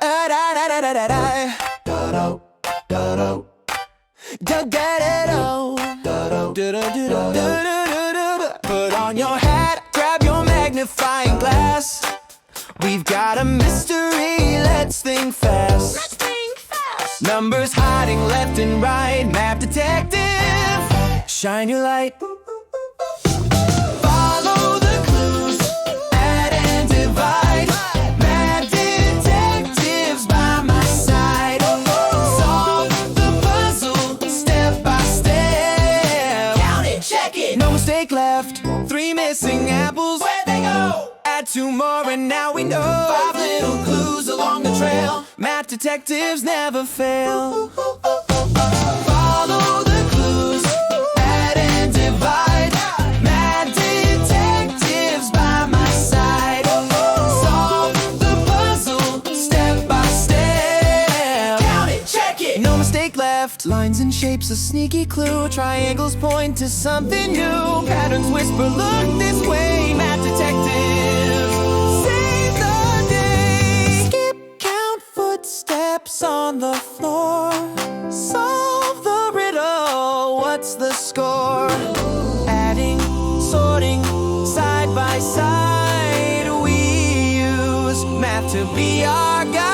Da da da da da da da da da. Don't get it all. Put on your hat, grab your magnifying glass. We've got a mystery, let's think fast. Let's think fast. Numbers hiding left and right, map detective, shine your light. Follow the clues, add and divide. Map detectives by my side. Solve the puzzle step by step. Count it, check it. No mistake left, 3 missing apples. Where'd they go? Add 2 more and now we know. 5 little clues along the trail. Map detectives never fail. Follow the clues, add and divide. Map detectives by my side. Solve the puzzle step by step. Count it, check it. No mistake left. Lines and shapes, a sneaky clue. Triangles point to something new. Patterns whisper, look this way. Map detectives save the day. Skip, count footsteps on the floor. Solve the riddle, what's the score? Adding, sorting, side by side. We use math to be our guide.